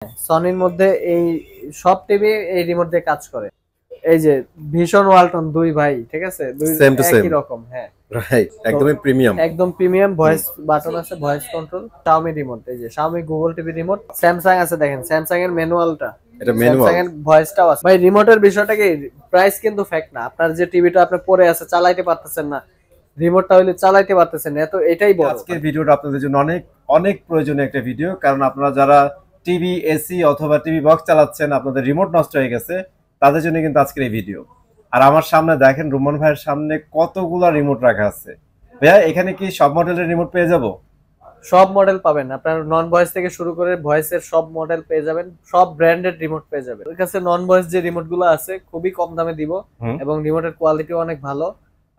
সনির মধ্যে এই সব টিভি এই রিমোট দিয়ে কাজ করে। এই যে ভীষণ ওয়ালটন দুই ভাই, ঠিক আছে, দুই সেম টু সেম একই রকম। হ্যাঁ রাইট, একদমই প্রিমিয়াম। একদম প্রিমিয়াম। ভয়েস বাটন আছে, ভয়েস কন্ট্রোল। Xiaomi রিমোট, এই যে Xiaomi Google TV remote. Samsung আছে, দেখেন স্যামসাং এর ম্যানুয়ালটা, এটা স্যামসাং ম্যানুয়াল। এর ভয়েসটাও আছে। ভাই রিমোটের বিষয়টা কি, প্রাইস কিন্তু ফ্যাক্ট না। আপনার যে টিভিটা আপনি পরে আছে চালাইতে পারতেছেন না, রিমোটটা হইলে চালাইতে পারতেছেন না, এত এটাই বড়। আজকের ভিডিওটা আপনাদের জন্য অনেক অনেক প্রয়োজনীয় একটা ভিডিও, কারণ আপনারা যারা টিভি, এসি অথবা টিভি বক্স চালাচ্ছেন, আপনাদের রিমোট নষ্ট হয়ে গেছে, তাদের জন্য কিন্তু আজকের এই ভিডিও। আর আমার সামনে দেখেন রুমান ভাইয়ের সামনে কতগুলা রিমোট রাখা আছে। ভাইয়া এখানে কি সব মডেলের রিমোট পেয়ে যাব? সব মডেল পাবেন, আপনার নন ভয়েস থেকে শুরু করে ভয়েসের সব মডেল পেয়ে যাবেন, সব ব্র্যান্ডেড রিমোট পেয়ে যাবেন। ওর কাছে নন ভয়েস যে রিমোট গুলো আছে খুবই কম দামে দিব, এবং রিমোটের কোয়ালিটি অনেক ভালো।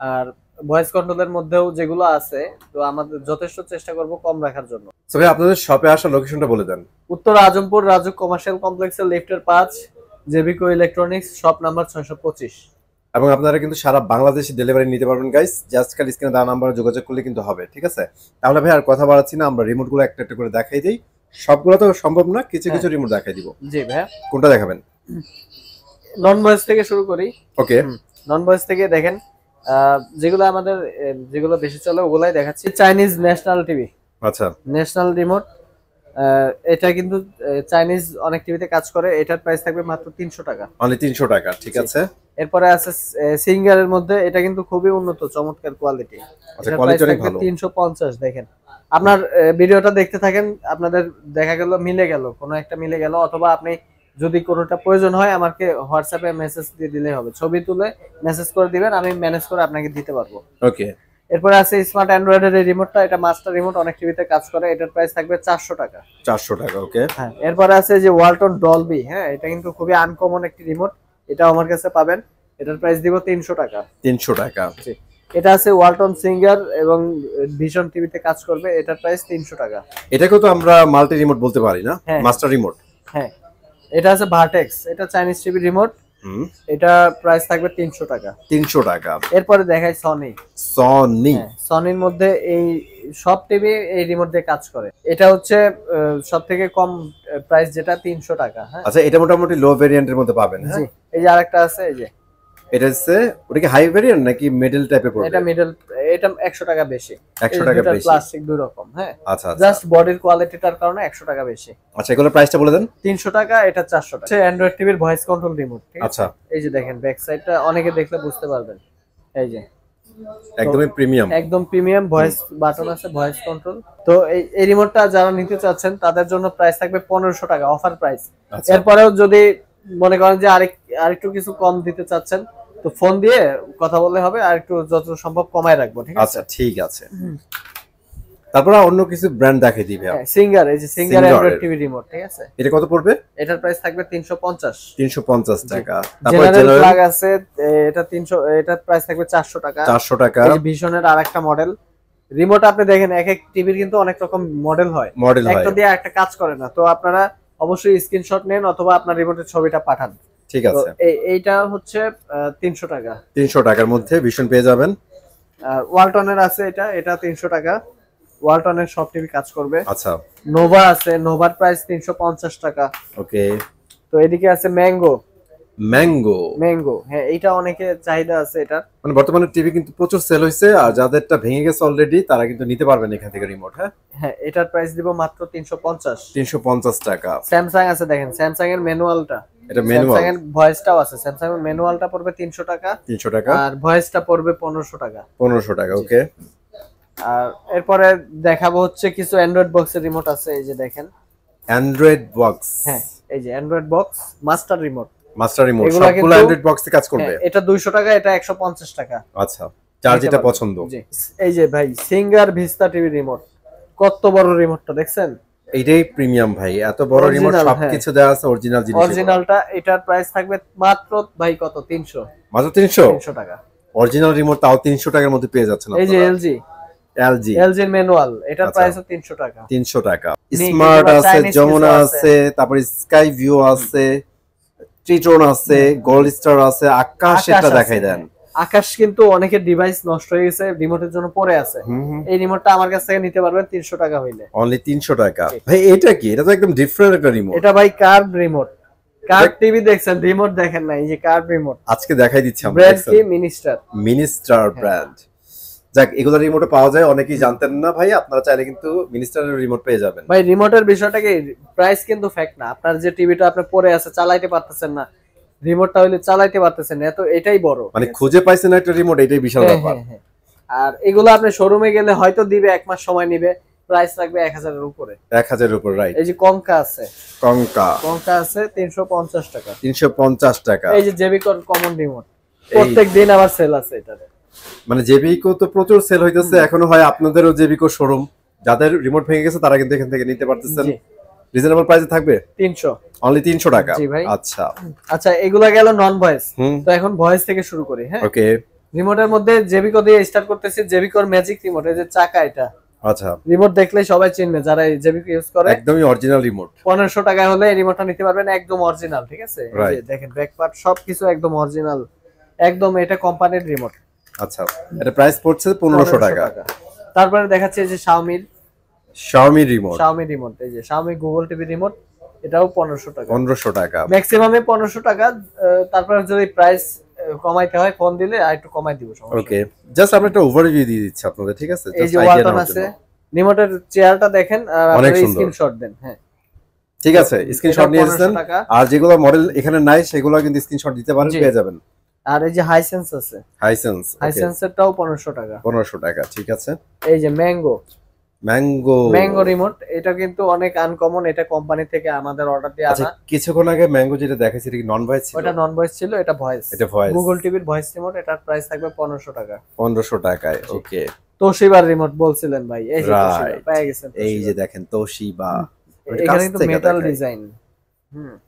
আর ভয়েস কন্ট্রোলের মধ্যেও যেগুলো আছে, তো আমাদের যথেষ্ট চেষ্টা করব কম রাখার জন্য। তো ভাই আপনাদের শপে আসার লোকেশনটা বলে দেন। উত্তর আজমপুর রাজুক কমার্শিয়াল কমপ্লেক্সের লিফটের 5, জেবিকো ইলেকট্রনিক্স, শপ নাম্বার 625। এবং আপনারা কিন্তু সারা বাংলাদেশে ডেলিভারি নিতে পারবেন গাইস, জাস্ট খালি স্ক্রিনে দেওয়া নাম্বারে যোগাযোগ করলে কিন্তু হবে, ঠিক আছে? তাহলে ভাই আর কথা বাড়াচ্ছি না, আমরা রিমোটগুলো একটা একটা করে দেখাই দিই। সবগুলো তো সম্ভব না, কিছু কিছু রিমোট দেখাই দিব। জি ভাই, কোনটা দেখাবেন? নন ভয়েস থেকে শুরু করি। ওকে, নন ভয়েস থেকে দেখেন, যেগুলো আমাদের যেগুলো বেশি চলে ওগুলাই দেখাচ্ছি। চাইনিজ ন্যাশনাল টিভি, আচ্ছা, ন্যাশনাল রিমোট। এটা কিন্তু চাইনিজ অনেক টিভিতে কাজ করে। এটার প্রাইস থাকবে মাত্র 300 টাকা। অনলি 300 টাকা, ঠিক আছে। এরপরে আছে সিঙ্গারের মধ্যে, এটা কিন্তু খুবই উন্নত চমৎকার কোয়ালিটি। আচ্ছা, কোয়ালিটি অনেক ভালো। 350। দেখেন, আপনার ভিডিওটা দেখতে থাকেন, আপনাদের দেখা গেল মিলে গেল, কোনো একটা মিলে গেল, অথবা আপনি যদি কোনোটা প্রয়োজন হয় আমাকে হোয়াটসঅ্যাপে মেসেজ দিয়ে দিলেই হবে, ছবি তুলে মেসেজ করে দিবেন, আমি ম্যানেজ করে আপনাকে দিতে পারবো। ওকে, এরপরে আছে স্মার্ট অ্যান্ড্রয়েডের এই রিমোটটা, এটা মাস্টার রিমোট, অনেক টিভিতে কাজ করে। এটার প্রাইস থাকবে 400 টাকা। 400 টাকা, ওকে। হ্যাঁ, এরপরে আছে যে ওয়ালটন ডলবি। হ্যাঁ, এটা কিন্তু খুবই আনকমন একটি রিমোট, এটা আমার কাছে পাবেন। এটার প্রাইস দিব 300 টাকা। 300 টাকা। এটা আছে ওয়ালটন সিঙ্গার এবং ভিশন টিভিতে কাজ করবে, এটার প্রাইস 300 টাকা। এটাকে তো আমরা মাল্টি রিমোট বলতে পারি না, মাস্টার রিমোট। হ্যাঁ, এটা আছে ভার্টেক্স, এটা চাইনিজ টিভি রিমোট, এটা প্রাইস থাকবে 300 টাকা। 300 টাকা। এরপরে দেখাই সনি। সনি, সনির মধ্যে এই সব টিভি এই রিমোট দিয়ে কাজ করে। এটা হচ্ছে সবথেকে কম প্রাইস, যেটা 300 টাকা। হ্যাঁ, আচ্ছা, এটা মোটামুটি লো ভেরিয়েন্টের মধ্যে পাবেন। জি, এই যে আরেকটা আছে, এই যে এটা হচ্ছে, ওটা কি হাই ভেরিয়েন্ট নাকি মিডল টাইপের পড়বে? এটা মিডল, এটা 100 টাকা বেশি। 100 টাকা বেশি, প্লাস্টিক দুই রকম। হ্যাঁ, আচ্ছা, জাস্ট বডির কোয়ালিটিটার কারণে 100 টাকা বেশি। আচ্ছা, এগুলোর প্রাইসটা বলে দেন। 300 টাকা, এটা 400 টাকা। অ্যান্ড্রয়েড টিভির ভয়েস কন্ট্রোল রিমোট, ঠিক আছে? আচ্ছা, এই যে দেখেন ব্যাক সাইডটা, অনেকে দেখলে বুঝতে পারবেন। এই যে একদমই প্রিমিয়াম, একদম প্রিমিয়াম। ভয়েস বাটন আছে, ভয়েস কন্ট্রোল। তো এই রিমোটটা যারা নিতে চাচ্ছেন তাদের জন্য প্রাইস থাকবে 1500 টাকা, অফার প্রাইস। এরপরেও যদি মনে করেন যে আরেকটু কিছু কম দিতে চাচ্ছেন, তো ফোন দিয়ে কথা বললে হবে, আর একটু যত সম্ভব কমায় রাখবো, ঠিক আছে? আচ্ছা, ঠিক আছে। তারপর অন্য কিছু ব্র্যান্ড দেখাই দিবে। সিঙ্গার, এই যে সিঙ্গার অ্যান্ড্রয়েড টিভি রিমোট, ঠিক আছে? এটা কত পড়বে? এটার প্রাইস থাকবে 350। 350 টাকা। তারপর জেনারেল প্লাগ আছে, এটা 300, এটার প্রাইস থাকবে 400 টাকা। 400 টাকা। এই ভিশনের আরেকটা মডেল রিমোট, আপনি দেখেন এক এক টিভির কিন্তু অনেক রকম মডেল হয়, একটা দিয়ে একটা কাজ করে না। তো আপনারা অবশ্যই স্ক্রিনশট নেন অথবা আপনার রিমোটের ছবিটা পাঠান, ঠিক আছে? এইটা হচ্ছে 300 টাকা। 300 টাকার মধ্যে ভিশন পেয়ে যাবেন। আর ওয়ালটনের আছে, এটা 300 টাকা। ওয়ালটনের সব টিভি কাজ করবে। আচ্ছা, নোভা আছে, নোভার প্রাইস 350 টাকা। ওকে। তো এদিকে আছে ম্যাঙ্গো। হ্যাঁ, এইটা অনেকে চাহিদা আছে এটার, মানে বর্তমানে টিভি কিন্তু প্রচুর সেল হইছে, আর যাদেরটা ভেঙে গেছে অলরেডি তারা কিন্তু নিতে পারবেন এখান থেকে রিমোট। হ্যাঁ, এটার প্রাইস দিব মাত্র 350 টাকা। স্যামসাং আছে, দেখেন স্যামসাং এর ম্যানুয়ালটা, এটা ম্যানুয়াল। স্যামসাং এর ভয়েসটাও আছে। স্যামসাং এর ম্যানুয়ালটা পড়বে 300 টাকা। 300 টাকা। আর ভয়েসটা পড়বে 1500 টাকা। 1500 টাকা, ওকে। আর এরপরে দেখাবো হচ্ছে কিছু অ্যান্ড্রয়েড বক্সের রিমোট আছে, এই যে দেখেন অ্যান্ড্রয়েড বক্স। হ্যাঁ, এই যে অ্যান্ড্রয়েড বক্স মাস্টার রিমোট, সবগুলো অ্যান্ড্রয়েড বক্সে কাজ করবে। এটা 200 টাকা, এটা 150 টাকা। আচ্ছা, যার যেটা পছন্দ। এই যে ভাই সিঙ্গার ভিস্তা টিভি রিমোট, কত বড় রিমোটটা দেখছেন? এইটাই প্রিমিয়াম ভাই, এত বড় রিমোট, সবকিছু দেওয়া আছে, অরিজিনাল জিনিস। অরিজিনালটা, এটার প্রাইস থাকবে মাত্র ভাই কত, 300। মাত্র 300 টাকা। অরিজিনাল রিমোট, তাও 300 টাকার মধ্যে পেয়ে যাচ্ছেন। এই যে এলজি এর ম্যানুয়াল, এটার প্রাইস 300 টাকা। 300 টাকা। স্মার্ট আছে, যমুনা আছে, তারপর স্কাই ভিউ আছে, ট্রিটন আছে, গোল্ড স্টার আছে, আকাশ। এটা দেখাই দেন। আকাশ কিন্তু অনেকের ডিভাইস নষ্ট হয়ে গেছে, রিমোটের জন্য পড়ে আছে। এই রিমোটটা আমার কাছ থেকে নিতে পারবেন 300 টাকা হইলে। অনলি 300 টাকা। ভাই এটা কি? এটা তো একদম ডিফারেন্ট একটা রিমোট। এটা ভাই কার্ভ রিমোট। কার্ভ টিভি দেখছেন, রিমোট দেখেন না, এই যে কার্ভ রিমোট। আজকে দেখাই দিচ্ছি আমরা। ব্র্যান্ড কি? মিনিস্টার। Minister brand. যাক, এগুলো রিমোটে পাওয়া যায়, অনেকেই জানতেন না ভাই। আপনারা চাইলে কিন্তু মিনিস্টারের রিমোট পেয়ে যাবেন। ভাই রিমোটের বিষয়টা কি, প্রাইস কিন্তু ফ্যাক্ট না। আপনার যে টিভিটা আপনি পড়ে আছে, চালাইতে পারতেছেন না, রিমোটটা হইলে চালাইতে পারতেছেন না, তো এটাই বড়। মানে খুঁজে পাইছেন একটা রিমোট, এটাই বিশাল ব্যাপার। আর এগুলো আপনি শোরুমে গেলে হয়তো দিবে 1 মাস সময় নিবে, প্রাইস লাগবে 1000 এর উপরে। 1000 এর উপর, রাইট। এই যে কঙ্কা আছে, কঙ্কা আছে 350 টাকা। 350 টাকা। এই যে জেবিকর কমন রিমোট, প্রত্যেক দিন আবার সেল আছে এটাতে। মানে জেবিকো তো প্রচুর সেল হইতেছে এখনো। হয় আপনাদেরও জেবিকো শোরুম, যাদের রিমোট ভেঙে গেছে তারা কিন্তু এখান থেকে নিতে পারতেছেন। রিজনেবল প্রাইসে থাকবে 300, অনলি 300 টাকা। জি ভাই। আচ্ছা আচ্ছা, এগুলা গেল নন ভয়েস। তো এখন ভয়েস থেকে শুরু করি। হ্যাঁ, ওকে। রিমোটের মধ্যে জেবিকো দিয়ে স্টার্ট করতেছি। জেবিকোর ম্যাজিক রিমোট, এই যে চাকা, এটা আচ্ছা রিমোট দেখলে সবাই চিনবে যারা এই জেবিকো ইউজ করে। একদমই অরিজিনাল রিমোট। 1500 টাকা হলে এই রিমোটটা নিতে পারবেন, একদম অরিজিনাল। ঠিক আছে, এই যে দেখেন ব্যাক পার্ট সবকিছু একদম অরিজিনাল, একদম এটা কোম্পানির রিমোট। আচ্ছা, এটা প্রাইস পড়ছে 1500 টাকা। তারপরে দেখাচ্ছে এই যে Xiaomi রিমোট। এই যে Xiaomi গুগল টিভি রিমোট, এটাও 1500 টাকা। 1500 টাকা ম্যাক্সিমামে 1500 টাকা। তারপরে যদি প্রাইস কমাইতে হয় ফোন দিলে আর একটু কমাই দিব, সমস্যা। ওকে, জাস্ট আমরা একটা ওভারভিউ দিয়ে দিচ্ছি আপনাদের, ঠিক আছে? এই যে ওয়ালটন আছে, রিমোটের চেয়ারটা দেখেন আর আপনি স্ক্রিনশট দেন। হ্যাঁ ঠিক আছে, স্ক্রিনশট নিয়ে আসেন। আর যেগুলো মডেল এখানে নাই সেগুলো কিন্তু স্ক্রিনশট দিতে পারেন, পেয়ে যাবেন। আর এই যে হাইসেন্স আছে, হাইসেন্সেরটাও 1500 টাকা। 1500 টাকা, ঠিক আছে। এই যে ম্যাঙ্গো রিমোট, এটা কিন্তু অনেক আনকমন। এটা কোম্পানি থেকে আমাদের অর্ডার দিয়ে আনা। কিছুক্ষণ আগে ম্যাঙ্গো যেটা দেখাইছি এটা কি নন ভয়েস ছিল? ওটা নন ভয়েস ছিল, এটা ভয়েস। এটা ভয়েস গুগল টিভির ভয়েস রিমোট, এটার প্রাইস থাকবে 1500 টাকা। 1500 টাকায়, ওকে। তোশিবার রিমোট বলছিলেন ভাই, এই যে তোশিবা পেয়ে গেছেন। এই যে দেখেন তোশিবা, এখানে কিন্তু মেটাল ডিজাইন।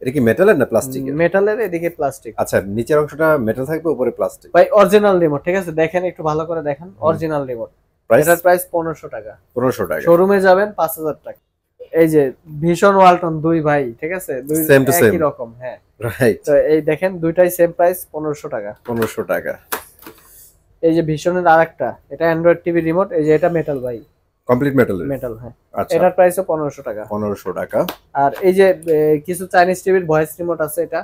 এটা কি মেটালের না প্লাস্টিকের? মেটালের, এদিকে প্লাস্টিক। আচ্ছা, নিচের অংশটা মেটাল থাকবে, উপরে প্লাস্টিক। ভাই অরিজিনাল রিমোট, ঠিক আছে? দেখেন একটু ভালো করে দেখেন, অরিজিনাল রিমোট। এটার প্রাইস 1500 টাকা। 1500 টাকা। শোরুমে যাবেন 5000 টাকা। এই যে ভীষণ ওয়ালটন, দুই ভাই, ঠিক আছে? দুই একই রকম। হ্যাঁ রাইট। তো এই দেখেন দুইটাই সেম প্রাইস, 1500 টাকা। 1500 টাকা। এই যে ভীষণের আরেকটা, এটা অ্যান্ড্রয়েড টিভি রিমোট, এই যে এটা মেটাল ভাই, কমপ্লিট মেটাল। হ্যাঁ। আচ্ছা, এটার প্রাইসও 1500 টাকা। 1500 টাকা। আর এই যে কিছু চাইনিজ টিভির ভয়েস রিমোট আছে, এটা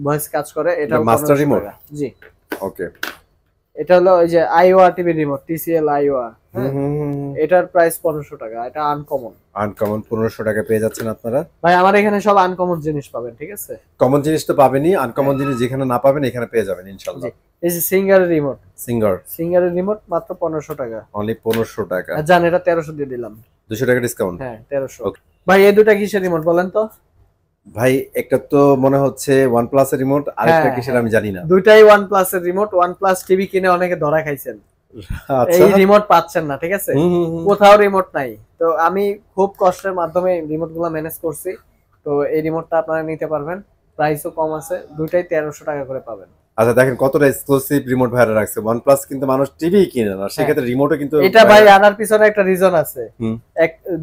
ভয়েস কাজ করে, এটা মাস্টার রিমোট। জি, ওকে। এটা হলো এই যে আইওয়া টিভি রিমোট, TCL আইওয়া। এটার প্রাইস 1500 টাকা। এটা আনকমন 1500 টাকা পেয়ে যাচ্ছেন আপনারা। ভাই আমার এখানে সব আনকমন জিনিস পাবেন, ঠিক আছে? কমন জিনিস তো পাবেনই, আনকমন জিনিস যেখানে না পাবেন এখানে পেয়ে যাবেন ইনশাআল্লাহ। এই যে সিঙ্গারের রিমোট মাত্র 1500 টাকা। অনলি 1500 টাকা। জান, এটা 1300 দিয়ে দিলাম। 200 টাকা ডিসকাউন্ট। হ্যাঁ 1300। ভাই এই দুটা কিসের রিমোট বলেন তো? ভাই একটা তো মনে হচ্ছে OnePlus এর রিমোট, আরেকটা কিসের আমি জানি না। দুইটাই OnePlus এর রিমোট। OnePlus টিভি কিনে অনেকে ধরা খাইছেন, এই রিমোট পাচ্ছেন না, ঠিক আছে? কোথাও রিমোট নাই। তো আমি খুব কষ্টের মাধ্যমে রিমোট গুলো ম্যানেজ করছি। তো এই রিমোটটা আপনারা নিতে পারবেন, প্রাইসও কম আছে, দুইটাই 1300 টাকা করে পাবেন। আচ্ছা দেখেন কতটা এক্সক্লুসিভ রিমোট ভাইরা রাখছে। OnePlus কিন্তু মানুষ টিভি কিনে না, সেক্ষেত্রে রিমোটও কিন্তু এটা ভাই আনার পিছনে একটা রিজন আছে।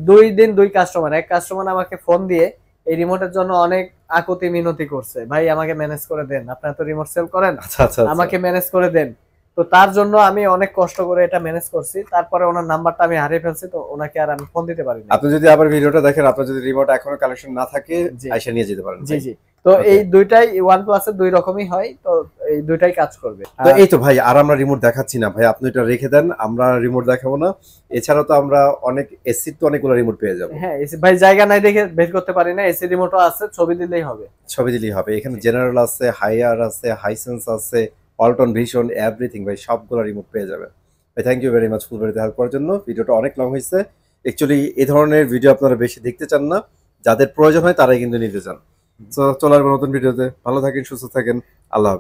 দুই কাস্টমার, এক কাস্টমার আমাকে ফোন দিয়ে এই রিমোটের জন্য অনেক আকুতি মিনতি করছে, ভাই আমাকে ম্যানেজ করে দেন, আপনারা তো রিমোট সেল করেন, আমাকে ম্যানেজ করে দেন। তো তার জন্য আমি অনেক কষ্ট করে এটা ম্যানেজ করছি। তারপরে ওনার নাম্বারটা আমি হারিয়ে ফেলছি, তো ওনাকে আর আমি ফোন দিতে পারিনি। আপনি যদি আবার ভিডিওটা দেখেন, আপনার যদি রিমোট এখনো কালেকশন না থাকে আইসা নিয়ে যেতে পারেন। জি। তো এই দুইটাই OnePlus এর দুই রকমই হয়, তো এই দুইটাই কাজ করবে। তো এই তো ভাই, আর আমরা রিমোট দেখাচ্ছি না ভাই, আপনি এটা রেখে দেন, আমরা রিমোট দেখাবো না। এছাড়াও তো আমরা অনেক এসি তো অনেকগুলো রিমোট পেয়ে যাবো। হ্যাঁ এসি ভাই জায়গা নাই দেখে বের করতে পারি না, এসি রিমোটও আছে, ছবি দিলেই হবে। এখানে জেনারেল আছে, হাইয়ার আছে, হাইসেন্স আছে, ওয়ালটন, ভিশন, এভরিথিং ভাই, সবগুলো রিমোট পেয়ে যাবেন ভাই। থ্যাংক ইউ ভেরি মাচ ফুলবাড়িতে হেল্প করার জন্য। ভিডিওটা অনেক লং হয়েছে, অ্যাকচুয়ালি এই ধরনের ভিডিও আপনারা বেশি দেখতে চান না, যাদের প্রয়োজন হয় তারাই কিন্তু নিতে চান। তো চলে আসবো নতুন ভিডিওতে। ভালো থাকেন, সুস্থ থাকেন, আল্লাহ হাফেজ।